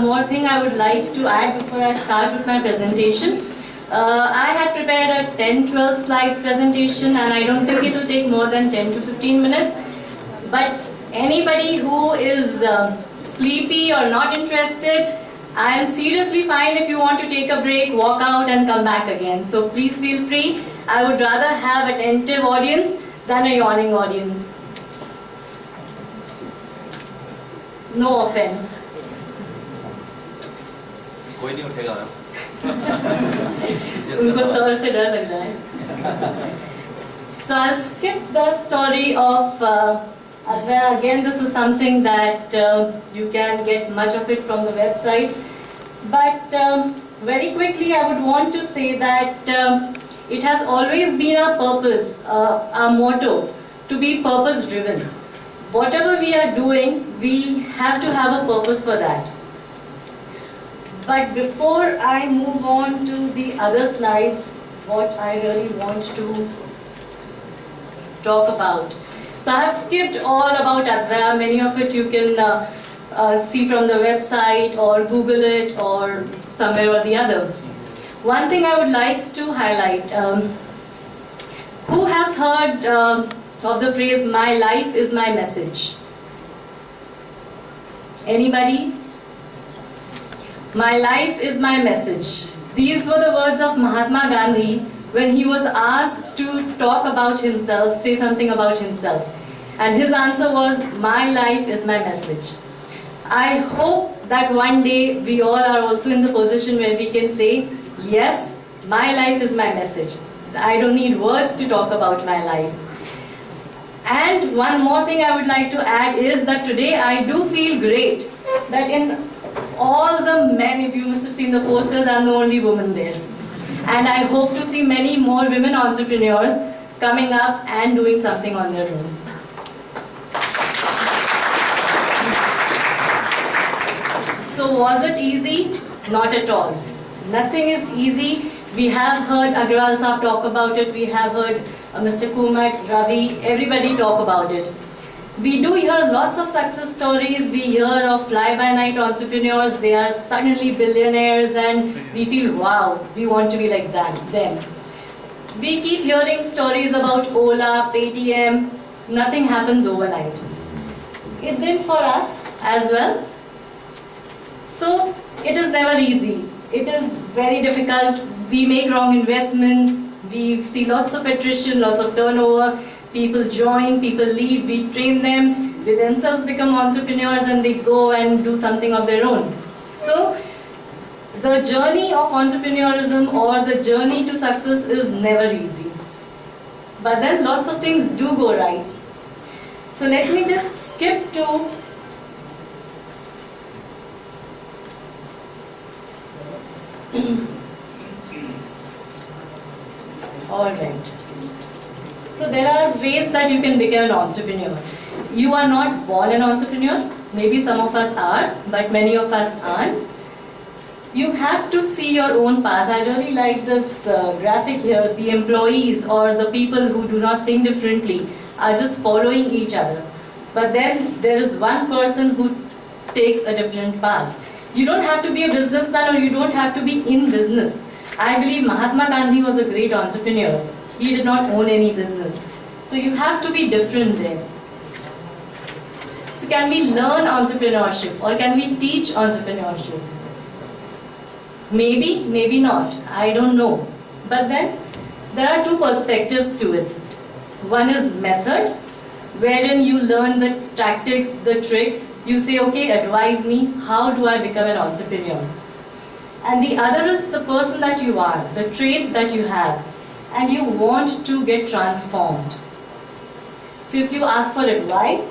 more thing I would like to add before I start with my presentation. I had prepared a 10-12 slides presentation, and I don't think it will take more than 10 to 15 minutes. But anybody who is sleepy or not interested, I am seriously fine if you want to take a break, walk out and come back again. So please feel free. I would rather have an attentive audience than a yawning audience. No offense. कोई नहीं उठेगा ना. उनको sir से डर लग रहा है. So I'll skip the story of Advaiya. Again, this is something that you can get much of it from the website. But very quickly, I would want to say that it has always been our purpose, our motto, to be purpose-driven. Whatever we are doing, we have to have a purpose for that. But before I move on to the other slides, what I really want to talk about. So I have skipped all about Advaiya. Many of it you can see from the website or Google it or somewhere or the other. One thing I would like to highlight. Who has heard of the phrase, "My life is my message"? Anybody? My life is my message. These were the words of Mahatma Gandhi when he was asked to talk about himself, say something about himself. And his answer was, "My life is my message." I hope that one day we all are also in the position where we can say, yes, my life is my message. I don't need words to talk about my life. And one more thing I would like to add is that today I do feel great that in all the men, if you must have seen the posters, I'm the only woman there. And I hope to see many more women entrepreneurs coming up and doing something on their own. So was it easy? Not at all. Nothing is easy. We have heard Agrawal Saab talk about it. We have heard Mr. Kumat, Ravi, everybody talk about it. We do hear lots of success stories. We hear of fly-by-night entrepreneurs. They are suddenly billionaires and we feel, wow, we want to be like them. We keep hearing stories about Ola, Paytm. Nothing happens overnight. It did for us as well. So it is never easy. It is very difficult. We make wrong investments. We see lots of attrition, lots of turnover. People join, people leave, we train them. They themselves become entrepreneurs and they go and do something of their own. So the journey of entrepreneurism or the journey to success is never easy. But then lots of things do go right. So let me just skip to all right. So there are ways that you can become an entrepreneur. You are not born an entrepreneur. Maybe some of us are, but many of us aren't. You have to see your own path. I really like this graphic here. The employees or the people who do not think differently are just following each other. But then there is one person who takes a different path. You don't have to be a businessman or you don't have to be in business. I believe Mahatma Gandhi was a great entrepreneur. He did not own any business. So you have to be different there. So can we learn entrepreneurship or can we teach entrepreneurship? Maybe, maybe not. I don't know. But then there are two perspectives to it. One is method, wherein you learn the tactics, the tricks. You say, okay, advise me, how do I become an entrepreneur? And the other is the person that you are, the traits that you have, and you want to get transformed. So if you ask for advice,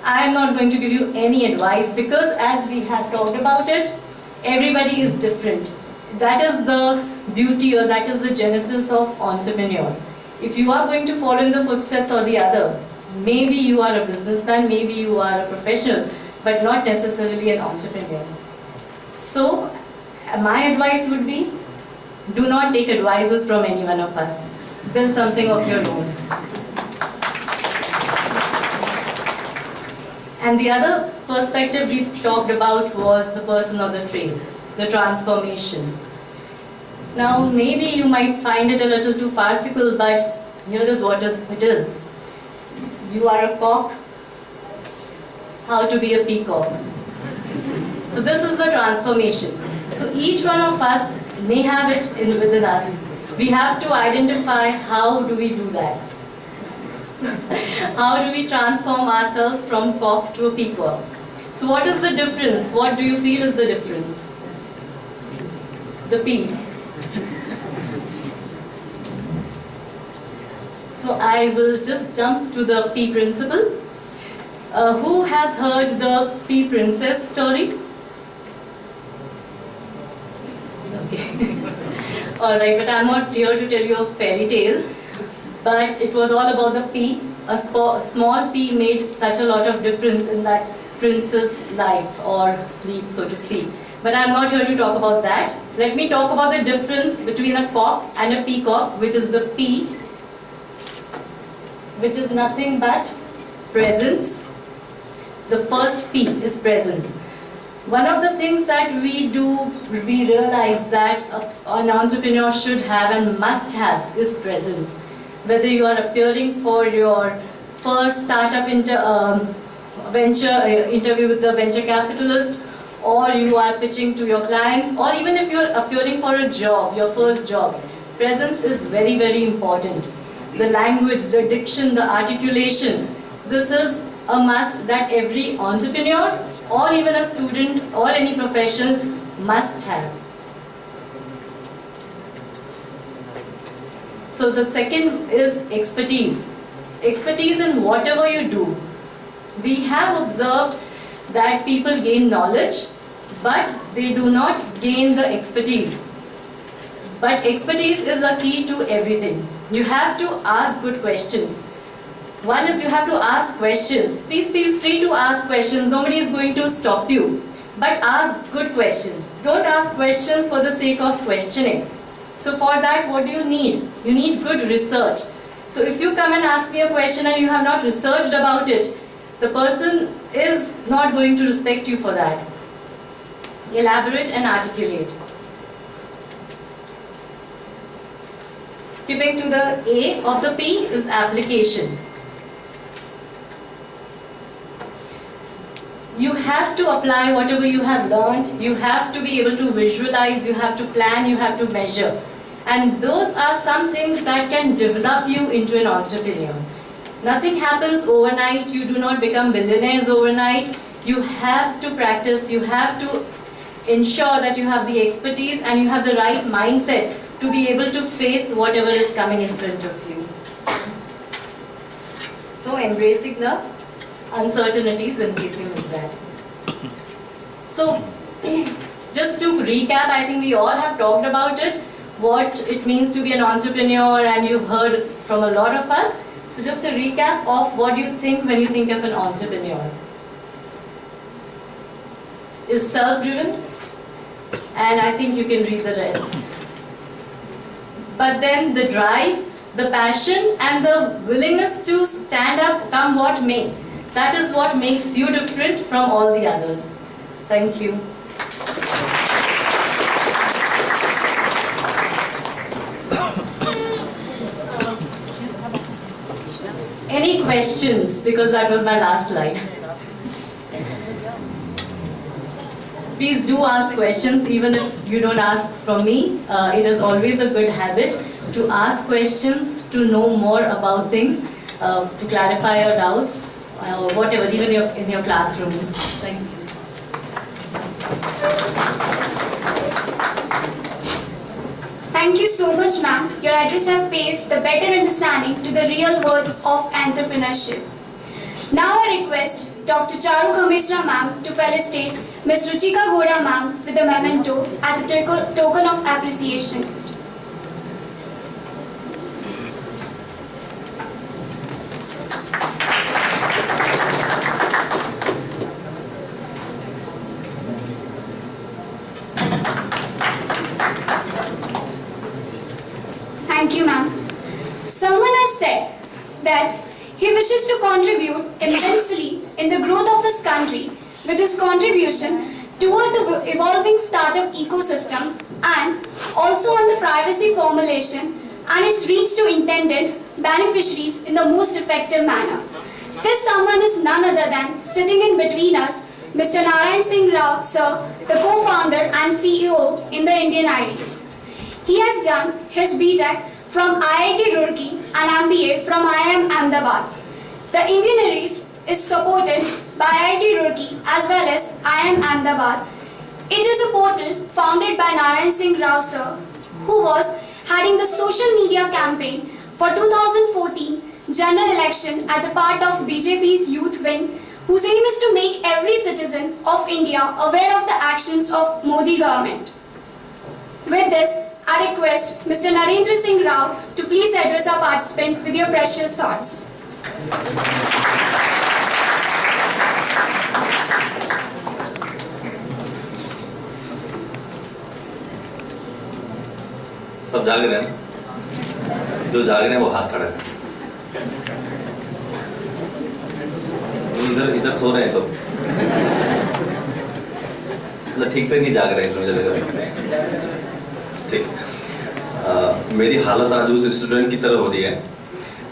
I am not going to give you any advice because as we have talked about it, everybody is different. That is the beauty or that is the genesis of entrepreneur. If you are going to follow in the footsteps of the other, maybe you are a businessman, maybe you are a professional, but not necessarily an entrepreneur. So my advice would be, do not take advices from any one of us. Build something of your own. And the other perspective we talked about was the person of the traits, the transformation. Now, maybe you might find it a little too farcical, but here is what it is. You are a cock, how to be a peacock. So this is the transformation. So each one of us may have it within us. We have to identify how do we do that. How do we transform ourselves from cock to a peacock? So what is the difference? What do you feel is the difference? The P. So I will just jump to the P principle. Who has heard the P princess story? Okay. Alright, but I'm not here to tell you a fairy tale. But it was all about the P. A small P made such a lot of difference in that princess' life or sleep, so to speak. But I'm not here to talk about that. Let me talk about the difference between a cock and a peacock, which is the P, which is nothing but presence. The first P is presence. One of the things that we realize that an entrepreneur should have and must have is presence. Whether you are appearing for your first startup venture interview with the venture capitalist, or you are pitching to your clients, or even if you're appearing for a job, your first job, presence is very, very important. The language, the diction, the articulation, this is a must that every entrepreneur or even a student or any professional must have. So the second is expertise. Expertise in whatever you do. We have observed that people gain knowledge, but they do not gain the expertise. But expertise is a key to everything. You have to ask good questions. One is you have to ask questions. Please feel free to ask questions. Nobody is going to stop you. But ask good questions. Don't ask questions for the sake of questioning. So for that, what do you need? You need good research. So if you come and ask me a question and you have not researched about it, the person is not going to respect you for that. Elaborate and articulate. Skipping to the A of the P is application. You have to apply whatever you have learned. You have to be able to visualize, you have to plan, you have to measure. And those are some things that can develop you into an entrepreneur. Nothing happens overnight. You do not become billionaires overnight. You have to practice. You have to ensure that you have the expertise and you have the right mindset to be able to face whatever is coming in front of you. So embracing the uncertainties in case you miss that. So just to recap, I think we all have talked about it, what it means to be an entrepreneur, and you've heard from a lot of us. So just a recap of what you think when you think of an entrepreneur. Is self-driven, and I think you can read the rest. But then the drive, the passion, and the willingness to stand up come what may. That is what makes you different from all the others. Thank you. Any questions? Because that was my last slide. Please do ask questions, even if you don't ask from me. It is always a good habit to ask questions, to know more about things, to clarify your doubts, or whatever, even in your classrooms. Thank you. Thank you so much, ma'am. Your address have paved the better understanding to the real world of entrepreneurship. Now I request Dr. Charu Khamesra ma'am to felicitate Ms. Ruchika Godha ma'am with a memento as a token of appreciation. Thank you, ma'am. Someone has said that he wishes to contribute immensely in the growth of his country with his contribution toward the evolving startup ecosystem and also on the privacy formulation and its reach to intended beneficiaries in the most effective manner. This someone is none other than sitting in between us, Mr. Narayan Singh Rao, sir, the co-founder and CEO in the Indian IDs. He has done his BTech from IIT Roorkee and MBA from IIM Ahmedabad. The Indian IDs is supported by IIT Roorkee as well as IIM Ahmedabad. It is a portal founded by Narayan Singh Rao, sir, who was heading the social media campaign for 2014 general election as a part of BJP's youth wing, whose aim is to make every citizen of India aware of the actions of Modi government. With this, I request Mr. Narendra Singh Rao to please address our participant with your precious thoughts. सब जाग रहे हैं, जो जाग रहे हैं वो हाथ खड़ा है। इधर सो रहे हैं तो मतलब ठीक से नहीं जाग रहे हैं तो मुझे लग रहा है। ठीक, मेरी हालत आज उस स्टूडेंट की तरह हो रही है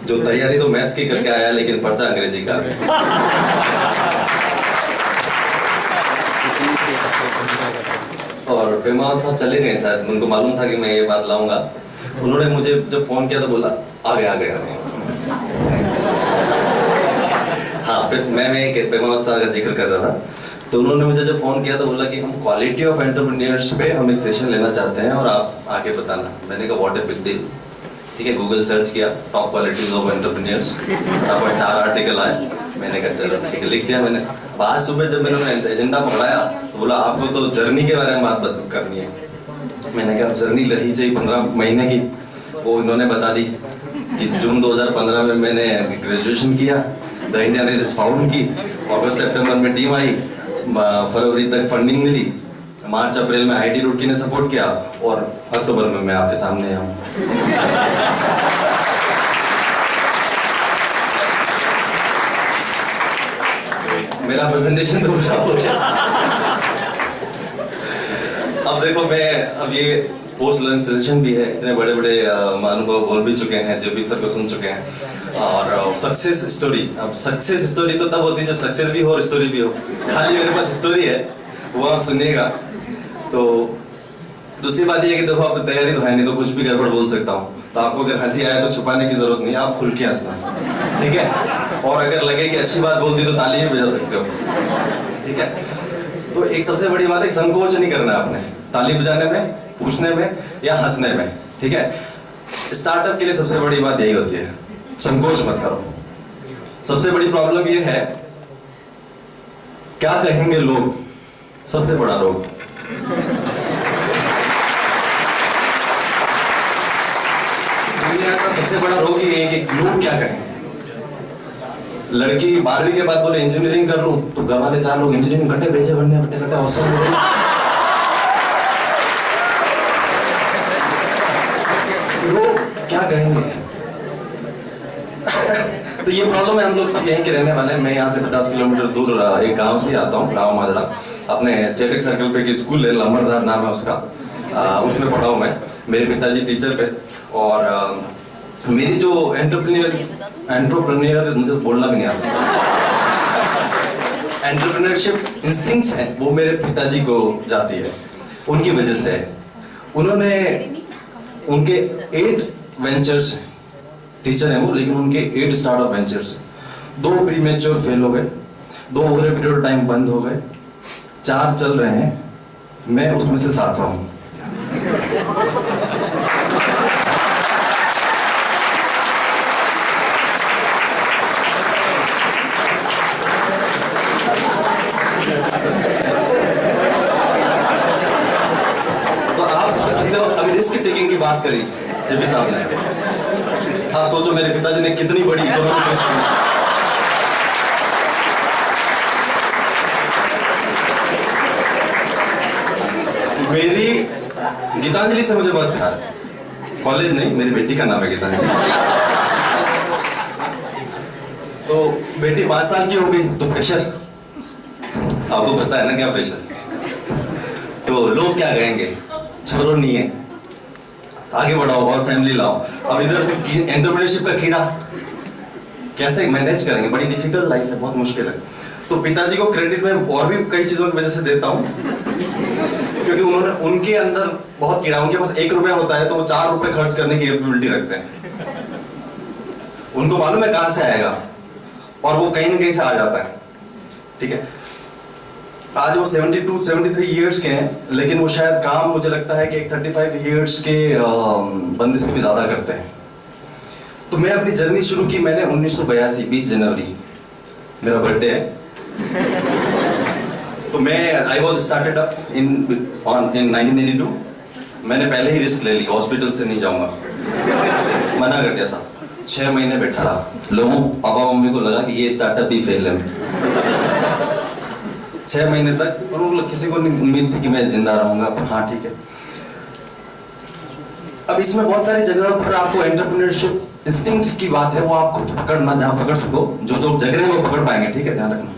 जो तैयारी तो मैथ्स की करके आया लेकिन पर्चा अंग्रेजी का। और पेमान साहब चले गए शायद, उनको मालूम था कि मैं ये बात लाऊंगा। उन्होंने मुझे जब फोन किया तो बोला आ गए। हाँ, मैं पेमान साहब का जिक्र कर रहा था, तो उन्होंने मुझे जब फोन किया तो बोला कि हम क्वालिटी ऑफ एंटरप्रेन्योर्स पे हम एक सेशन लेना चाहते हैं और आप आके बताना। मैंने कहा व्हाट ए बिग डील। ठीक है, गूगल सर्च किया टॉप क्वालिटीज ऑफ एंटरप्रेन्योर्स, और 4 आर्टिकल आए। मैंने कहा चलो ठीक है, लिख दिया मैंने। आज सुबह जब मैंने एजेंडा पकड़ाया तो बोला आपको तो जर्नी के बारे में बात करनी है। मैंने कहा जर्नी रही चाहिए 15 महीने की, वो इन्होंने बता दी कि जून 2015 में मैंने ग्रेजुएशन किया, द इंडियन इज फाउंड की, अगस्त सितंबर में टीम आई, फरवरी तक फंडिंग मिली, मार्च अप्रैल में आईटी रूरकी ने सपोर्ट किया और अक्टूबर में मैं आपके सामने आऊँ। मेरा प्रेजेंटेशन तो पूरा हो गया। अब देखो, मैं अब ये पोस्ट लंच सेशन भी है, इतने बड़े बड़े अनुभव बोल भी चुके हैं, जो भी सर को सुन चुके हैं। और सक्सेस स्टोरी, अब सक्सेस स्टोरी तो तब होती है जब सक्सेस भी हो और स्टोरी भी हो। खाली मेरे पास स्टोरी है, वो आप सुनिएगा। तो दूसरी बात ये है कि देखो, आपकी तैयारी तो है नहीं, तो कुछ भी गड़बड़ बोल सकता हूँ। तो आपको अगर हंसी आए तो छुपाने की जरूरत नहीं है, आप खुल के हंसना, ठीक है। और अगर लगे कि अच्छी बात बोल दी तो ताली भी बजा सकते हो, ठीक है। तो एक सबसे बड़ी बात है, संकोच नहीं करना है आपने ताली बजाने में, पूछने में या हंसने में, ठीक है। स्टार्टअप के लिए सबसे बड़ी बात यही होती है, संकोच मत करो। सबसे बड़ी प्रॉब्लम ये है, क्या कहेंगे लोग, सबसे बड़ा रोग। दुनिया का सबसे बड़ा रोग ये है कि लोग क्या कहेंगे। लड़की 12वीं के बाद बोले इंजीनियरिंग कर लूं, तो घर वाले 4 लोग इंजीनियरिंग कट्टे पैसे भरने, कट्टे हॉस्टल में। लोग क्या कहेंगे। तो ये प्रॉब्लम है, हम लोग सब यहीं के रहने वाले हैं। मैं यहाँ से 50 किलोमीटर दूर एक गांव से आता हूँ, गाँव माजरा। अपने चेटिक सर्कल पे की स्कूल है, लंबरदार नाम है उसका, उसमें पढ़ा हूँ मैं। मेरे पिताजी टीचर थे और मेरी जो एंटरप्रेन्योर मुझे बोलना भी नहीं आता, एंटरप्रेन्योरशिप इंस्टिंक्ट्स है, वो मेरे पिताजी को जाती है। उनकी वजह से उन्होंने उनके 8 वेंचर्स, टीचर हैं वो, लेकिन उनके 8 स्टार्टअप वेंचर्स, 2 प्रीमेच्योर फेल हो गए, 2 ओवर पीरियड ऑफ टाइम बंद हो गए, 4 चल रहे हैं, मैं उसमें से 7वां हूँ। रिस्क टेकिंग की बात करी जब भी सामने आए, आप सोचो मेरे पिताजी ने कितनी बड़ी इकोनॉमिक रिस्क ली। मेरी गीतांजलि से मुझे बहुत प्यार, कॉलेज नहीं, मेरी बेटी का नाम है गीतांजलि। तो बेटी 5 साल की हो गई तो प्रेशर, आपको पता है ना क्या प्रेशर। तो लोग क्या कहेंगे, छोड़ो नहीं है, आगे बढ़ाओ और फैमिली लाओ। अब इधर से एंटरप्रेन्योरशिप का कीड़ा कैसे मैनेज करेंगे, बड़ी डिफिकल्ट लाइफ है, बहुत मुश्किल है। तो पिताजी को क्रेडिट मैं और भी कई चीजों की वजह से देता हूँ, क्योंकि उन्होंने, उनके अंदर बहुत कीड़ा, उनके पास 1 रुपया होता है तो वो 4 रुपए खर्च करने की एबिलिटी रखते हैं। उनको मालूम है कहां से आएगा और वो कहीं ना कहीं से आ जाता है, ठीक है। आज वो 72-73 इयर्स के हैं, लेकिन वो शायद काम मुझे लगता है कि एक 35 इयर्स के बंदे से भी ज्यादा करते हैं। तो मैं अपनी जर्नी शुरू की मैंने 1982 20 जनवरी मेरा बर्थडे है। तो मैं I was started up in 1982। मैंने पहले ही रिस्क ले ली, हॉस्पिटल से नहीं जाऊंगा, मना कर दिया साहब। 6 महीने बैठा रहा, लोगों पापा मम्मी को लगा कि ये स्टार्टअप ही फेल है। 6 महीने तक, और उन किसी को नहीं उम्मीद थी कि मैं जिंदा रहूंगा, पर हाँ ठीक है। अब इसमें बहुत सारी जगह पर आपको एंटरप्रेन्योरशिप इंस्टिंक्ट की बात है, वो आप खुद पकड़ना, जहां पकड़ सको, जो लोग जग रहे हैं वो पकड़ पाएंगे, ठीक है, ध्यान रखना।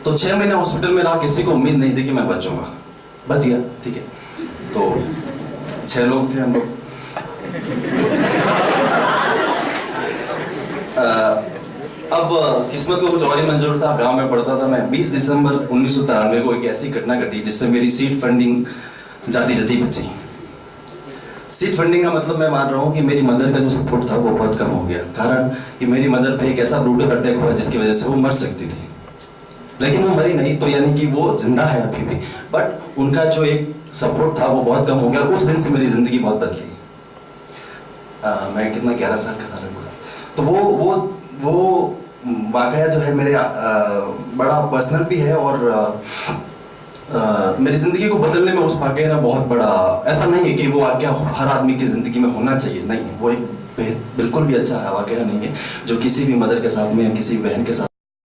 तो 6 महीने हॉस्पिटल में रहा, किसी को उम्मीद नहीं थी कि मैं बचूंगा, बच गया, ठीक है। तो 6 लोग थे हम लोग। अब किस्मत को कुछ और ही मंजूर था, गांव में पढ़ता था मैं। 20 दिसंबर 1993 को एक ऐसी घटना घटी जिससे मेरी सीड फंडिंग जाती जाती बची। सीड फंडिंग का मतलब मैं मान रहा हूँ कि मेरी मदर का जो सपोर्ट था वो बहुत कम हो गया, कारण कि मेरी मदर पे एक ऐसा ब्रूटल अटैक हुआ जिसकी वजह से वो मर सकती थी, लेकिन वो मरी नहीं, तो यानी कि वो जिंदा है अभी भी, बट उनका जो एक सपोर्ट था वो बहुत कम हो गया। उस दिन से मेरी जिंदगी बहुत बदली। मैं कितना 11 साल का था लगभग। तो वो वाकया जो है मेरे बड़ा पर्सनल भी है, और मेरी जिंदगी को बदलने में उस वाकया का बहुत बड़ा, ऐसा नहीं है कि वो वाकया हर आदमी की जिंदगी में होना चाहिए, नहीं, वो एक बिल्कुल भी अच्छा वाकया नहीं है जो किसी भी मदर के साथ में या किसी बहन के साथ